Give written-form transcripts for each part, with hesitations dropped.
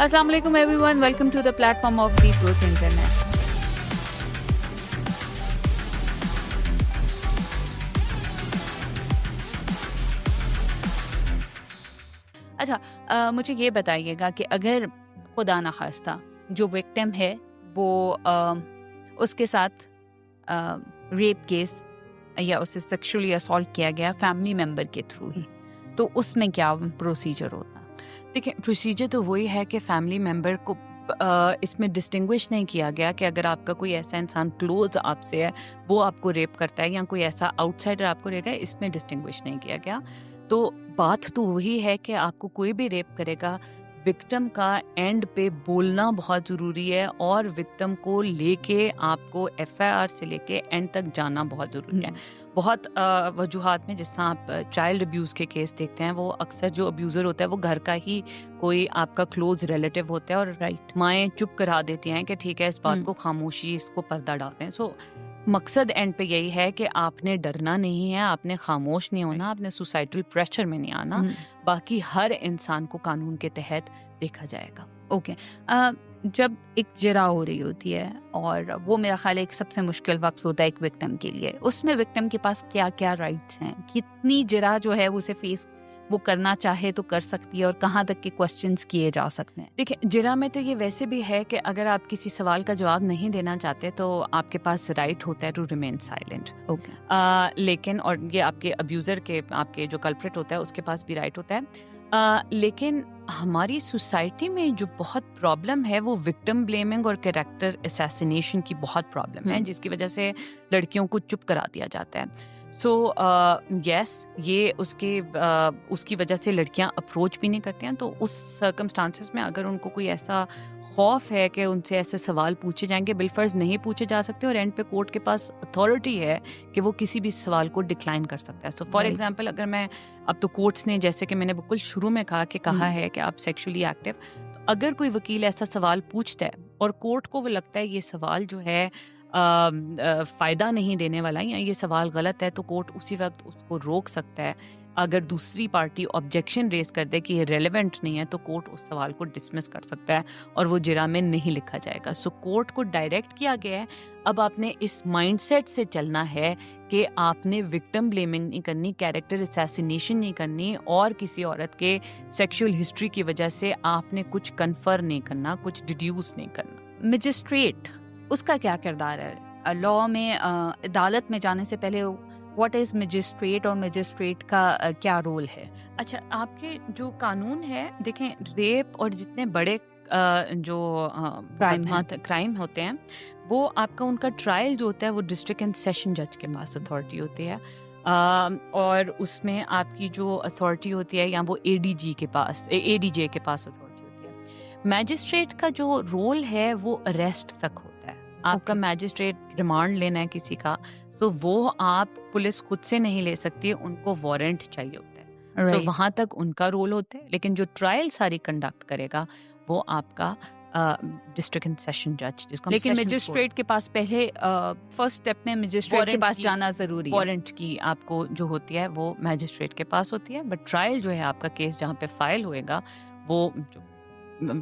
Assalamu alaikum everyone, welcome to the platform of The Truth Internet. अच्छा, मुझे ये बताइएगा कि अगर खुदा ना खास्ता जो विक्टिम है वो उसके साथ रेप केस या उसे सेक्सुअली असॉल्ट किया गया फैमिली मेंबर के थ्रू ही, तो उसमें क्या प्रोसीजर होता? देखिए, प्रोसीजर तो वही है कि फैमिली मेंबर को इसमें डिस्टिंग्विश नहीं किया गया कि अगर आपका कोई ऐसा इंसान क्लोज आपसे है वो आपको रेप करता है या कोई ऐसा आउटसाइडर आपको रेप है, इसमें डिस्टिंग्विश नहीं किया गया। तो बात तो वही है कि आपको कोई भी रेप करेगा, विक्टिम का एंड पे बोलना बहुत ज़रूरी है और विक्टिम को लेके आपको एफआईआर से लेके एंड तक जाना बहुत ज़रूरी है। बहुत वजूहात में, जिस तरह आप चाइल्ड अब्यूज़ के केस देखते हैं, वो अक्सर जो अब्यूज़र होता है वो घर का ही कोई आपका क्लोज रिलेटिव होता है और राइट, माएँ चुप करा देती हैं कि ठीक है, इस बात को खामोशी, इसको पर्दा डालते हैं। सो मकसद एंड पे यही है कि आपने डरना नहीं है, आपने खामोश नहीं होना, आपने सोसाइटल प्रेशर में नहीं आना। बाकी हर इंसान को कानून के तहत देखा जाएगा। ओके। जब एक जिरा हो रही होती है और वो मेरा ख्याल है एक सबसे मुश्किल वक्त होता है एक विक्टिम के लिए, उसमें विक्टिम के पास क्या क्या राइट्स हैं, कितनी जिरा जो है उसे फेस वो करना चाहे तो कर सकती है और कहाँ तक के क्वेश्चंस किए जा सकते हैं? देखिए, जिरा में तो ये वैसे भी है कि अगर आप किसी सवाल का जवाब नहीं देना चाहते तो आपके पास राइट होता है टू रिमेन साइलेंट। ओके। लेकिन और ये आपके अब्यूज़र के, आपके जो कल्प्रिट होता है उसके पास भी राइट होता है। लेकिन हमारी सोसाइटी में जो बहुत प्रॉब्लम है वो विक्टिम ब्लेमिंग और कैरेक्टर असैसिनेशन की बहुत प्रॉब्लम है, जिसकी वजह से लड़कियों को चुप करा दिया जाता है। सो यस, ये उसकी वजह से लड़कियां अप्रोच भी नहीं करती हैं। तो उस सर्कमस्टांसेस में अगर उनको कोई ऐसा खौफ है कि उनसे ऐसे सवाल पूछे जाएंगे, बिलफर्ज नहीं पूछे जा सकते और एंड पे कोर्ट के पास अथॉरिटी है कि वो किसी भी सवाल को डिक्लाइन कर सकता है। सो फॉर एग्जांपल, अगर मैं, अब तो कोर्ट्स ने, जैसे कि मैंने बिल्कुल शुरू में कहा है कि आप सेक्सुअली एक्टिव, तो अगर कोई वकील ऐसा सवाल पूछता है और कोर्ट को वो लगता है ये सवाल जो है फ़ायदा नहीं देने वाला या ये सवाल गलत है, तो कोर्ट उसी वक्त उसको रोक सकता है। अगर दूसरी पार्टी ऑब्जेक्शन रेज कर दे कि ये रेलेवेंट नहीं है, तो कोर्ट उस सवाल को डिसमिस कर सकता है और वो जिरा में नहीं लिखा जाएगा। सो कोर्ट को डायरेक्ट किया गया है, अब आपने इस माइंडसेट से चलना है कि आपने विक्टिम ब्लेमिंग नहीं करनी, कैरेक्टर असैसिनेशन नहीं करनी और किसी औरत के सेक्सुअल हिस्ट्री की वजह से आपने कुछ कन्फर नहीं करना, कुछ डिड्यूस नहीं करना। मजिस्ट्रेट, उसका क्या किरदार है लॉ में? अदालत में जाने से पहले व्हाट इज मजिस्ट्रेट और मजिस्ट्रेट का क्या रोल है? अच्छा, आपके जो कानून है, देखें, रेप और जितने बड़े जो क्राइम होते हैं, वो आपका उनका ट्रायल जो होता है वो डिस्ट्रिक्ट एंड सेशन जज के पास अथॉरिटी होती है। और उसमें आपकी जो अथॉरिटी होती है, या वो एडीजे के पास अथॉरिटी होती है। मैजिस्ट्रेट का जो रोल है वो अरेस्ट तक होता है। आपका मैजिस्ट्रेट रिमांड लेना है किसी का, सो वो आप पुलिस खुद से नहीं ले सकती, उनको वारंट चाहिए होता है। सो वहां तक उनका रोल होता है, लेकिन जो ट्रायल सारी कंडक्ट करेगा वो आपका डिस्ट्रिक्ट एंड सेशन जज, जिसको हम लेकिन sessions मजिस्ट्रेट के पास पहले फर्स्ट स्टेप में मजिस्ट्रेट के पास जाना जरूरी है। वारंट की आपको जो होती है वो मैजिस्ट्रेट के पास होती है, बट ट्रायल जो है आपका केस जहाँ पे फाइल होएगा, वो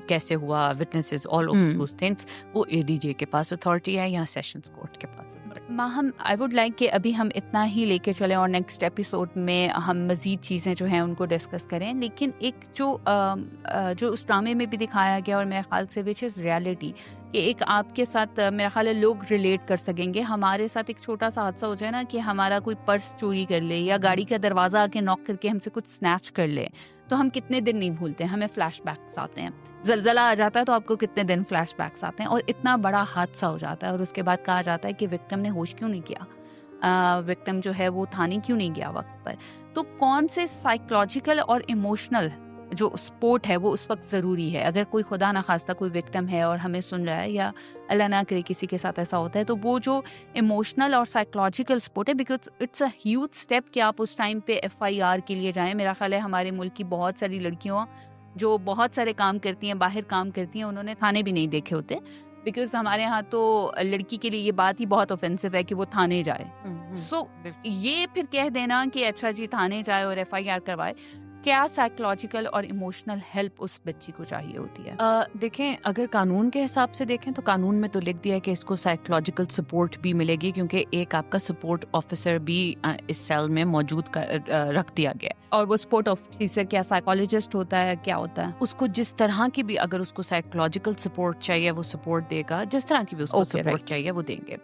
कैसे हुआ, witnesses, all of those things, वो एडीजे के पास अथॉरिटी है या सेशंस कोर्ट के पास authority. Ma'am, I would like कि अभी हम इतना ही लेके चलें और नेक्स्ट एपिसोड में हम मज़ीद चीज़ें जो हैं उनको डिस्कस करें। लेकिन एक जो उस ड्रामे में भी दिखाया गया और मेरे ख्याल से विच इज़ रियलिटी, कि एक आपके साथ मेरा ख्याल है लोग रिलेट कर सकेंगे। हमारे साथ एक छोटा सा हादसा हो जाए ना, कि हमारा कोई पर्स चोरी कर ले या गाड़ी का दरवाज़ा आके नॉक करके हमसे कुछ स्नैच कर ले, तो हम कितने दिन नहीं भूलते, हमें फ्लैशबैक्स आते हैं। जलजला आ जाता है तो आपको कितने दिन फ्लैशबैक्स आते हैं, और इतना बड़ा हादसा हो जाता है और उसके बाद कहा जाता है कि विक्टिम ने होश क्यों नहीं किया, विक्टिम जो है वो थाने क्यों नहीं गया वक्त पर। तो कौन से साइकोलॉजिकल और इमोशनल जो सपोर्ट है वो उस वक्त ज़रूरी है? अगर कोई खुदा ना खास्ता कोई विक्टिम है और हमें सुन रहा है, या अल्लाह ना करे किसी के साथ ऐसा होता है, तो वो जो इमोशनल और साइकोलॉजिकल सपोर्ट है, because it's a huge step कि आप उस टाइम पे एफआईआर के लिए जाएं। मेरा ख्याल है हमारे मुल्क की बहुत सारी लड़कियों जो बहुत सारे काम करती हैं, बाहर काम करती हैं, उन्होंने थाने भी नहीं देखे होते, बिकॉज हमारे यहाँ तो लड़की के लिए ये बात ही बहुत ऑफेंसिव है कि वो थाने जाए। सो ये फिर कह देना कि अच्छा जी थाने जाए और एफआईआर करवाए, क्या साइकोलॉजिकल और इमोशनल हेल्प उस बच्ची को चाहिए होती है? देखें, अगर कानून के हिसाब से देखें तो कानून में तो लिख दिया है कि इसको साइकोलॉजिकल सपोर्ट भी मिलेगी, क्योंकि एक आपका सपोर्ट ऑफिसर भी इस सेल में मौजूद रख दिया गया है। और वो सपोर्ट ऑफिसर क्या साइकोलॉजिस्ट होता है, क्या होता है? उसको जिस तरह की भी, अगर उसको साइकोलॉजिकल सपोर्ट चाहिए वो सपोर्ट देगा, जिस तरह की भी उसको Okay, सपोर्ट right. चाहिए वो देंगे।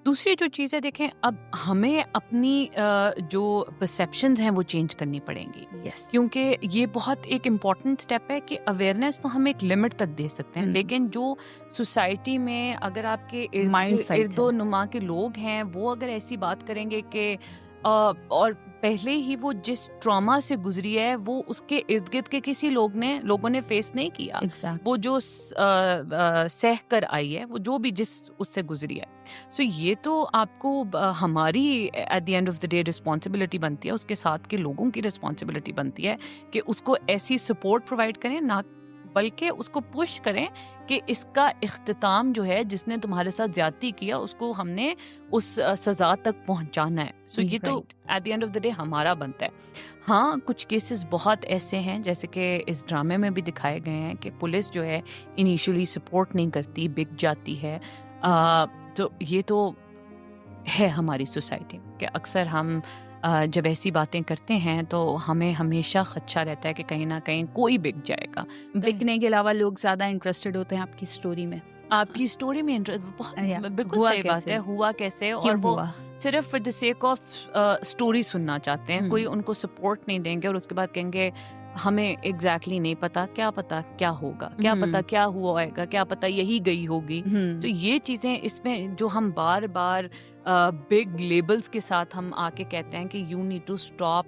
दूसरी जो चीज़ है, देखें, अब हमें अपनी जो परसेप्शंस हैं वो चेंज करनी पड़ेंगी, यस, क्योंकि ये बहुत एक इम्पॉर्टेंट स्टेप है कि अवेयरनेस तो हम एक लिमिट तक दे सकते हैं, लेकिन जो सोसाइटी में अगर आपके Mindset इर्दो है। नुमा के लोग हैं वो अगर ऐसी बात करेंगे कि और पहले ही वो जिस ट्रॉमा से गुजरी है वो उसके इर्द गिर्द के किसी लोगों ने फेस नहीं किया, एग्जैक्ट, वो जो सह कर आई है, वो जो भी जिस उससे गुजरी है। सो ये तो आपको हमारी at the end of the day responsibility बनती है, उसके साथ के लोगों की रिस्पॉन्सिबिलिटी बनती है कि उसको ऐसी सपोर्ट प्रोवाइड करें, ना बल्कि उसको पुश करें कि इसका इख्तिताम जो है, जिसने तुम्हारे साथ ज्यादती किया उसको हमने उस सजा तक पहुंचाना है। सो ये तो at the end of the day हमारा बनता है। हाँ, कुछ केसेस बहुत ऐसे हैं जैसे कि इस ड्रामे में भी दिखाए गए हैं कि पुलिस जो है इनिशियली सपोर्ट नहीं करती, बिक जाती है। तो ये तो है हमारी सोसाइटी में कि अक्सर हम जब ऐसी बातें करते हैं तो हमें हमेशा खदशा रहता है कि कहीं ना कहीं कोई बिक जाएगा। बिकने के अलावा लोग ज्यादा इंटरेस्टेड होते हैं आपकी स्टोरी में, आपकी स्टोरी में इंटरेस्ट बहुत बिल्कुल हुआ सही बात कैसे? है, हुआ कैसे, और क्यों वो हुआ? सिर्फ for the sake of story सुनना चाहते हैं। कोई उनको सपोर्ट नहीं देंगे और उसके बाद कहेंगे हमें एग्जैक्टली नहीं पता क्या होगा, क्या पता क्या हुआ होगा, क्या पता यही गई होगी। तो ये चीज़ें इसमें जो हम बार बार बिग लेबल्स के साथ हम आके कहते हैं कि you need to stop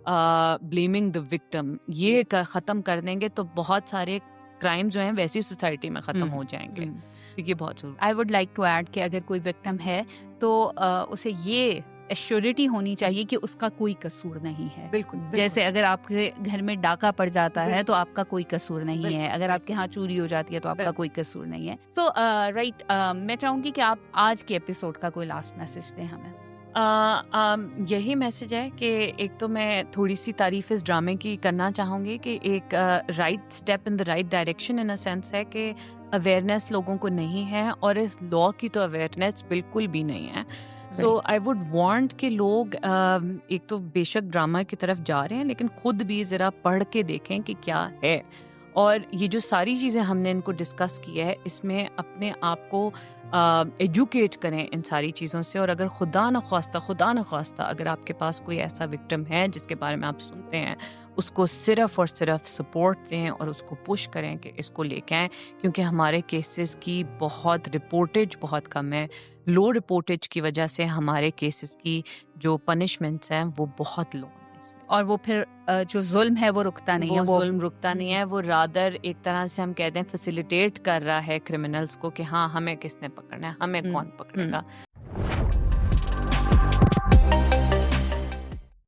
blaming the victim, ये ख़त्म कर देंगे तो बहुत सारे क्राइम जो हैं वैसी सोसाइटी में ख़त्म हो जाएंगे। तो ये बहुत जरूरी। I would like to add कि अगर कोई विक्टिम है तो उसे ये एश्योरिटी होनी चाहिए कि उसका कोई कसूर नहीं है। बिल्कुल, जैसे अगर आपके घर में डाका पड़ जाता है तो आपका कोई कसूर नहीं है, अगर आपके यहाँ चोरी हो जाती है तो आपका कोई कसूर नहीं है। सो राइट, मैं चाहूंगी कि आप आज के एपिसोड का कोई लास्ट मैसेज दें हमें। यही मैसेज है कि एक तो मैं थोड़ी सी तारीफ इस ड्रामे की करना चाहूँगी कि एक right step in the right direction in a sense है कि अवेयरनेस लोगों को नहीं है, और इस लॉ की तो अवेयरनेस बिल्कुल भी नहीं है। सो आई वुड वांट कि लोग एक तो बेशक ड्रामा की तरफ जा रहे हैं लेकिन खुद भी ज़रा पढ़ के देखें कि क्या है, और ये जो सारी चीज़ें हमने इनको डिस्कस की है इसमें अपने आप को एजुकेट करें इन सारी चीज़ों से। और अगर खुदा न ख्वास्ता अगर आपके पास कोई ऐसा विक्टिम है जिसके बारे में आप सुनते हैं, उसको सिर्फ और सिर्फ सपोर्ट दें और उसको पुश करें कि इसको लेके आएँ, क्योंकि हमारे केसेस की रिपोर्टेज बहुत कम है। लो रिपोर्टेज की वजह से हमारे केसेस की जो पनिशमेंट्स हैं वो बहुत लो हैं इसमें। और वो फिर जो जुल्म है वो रुकता नहीं है, वो जुल्म रुकता नहीं है, वो रादर एक तरह से हम कहते हैं फैसिलिटेट कर रहा है क्रिमिनल्स को कि हाँ हमें किसने पकड़ना है, हमें कौन पकड़ेगा।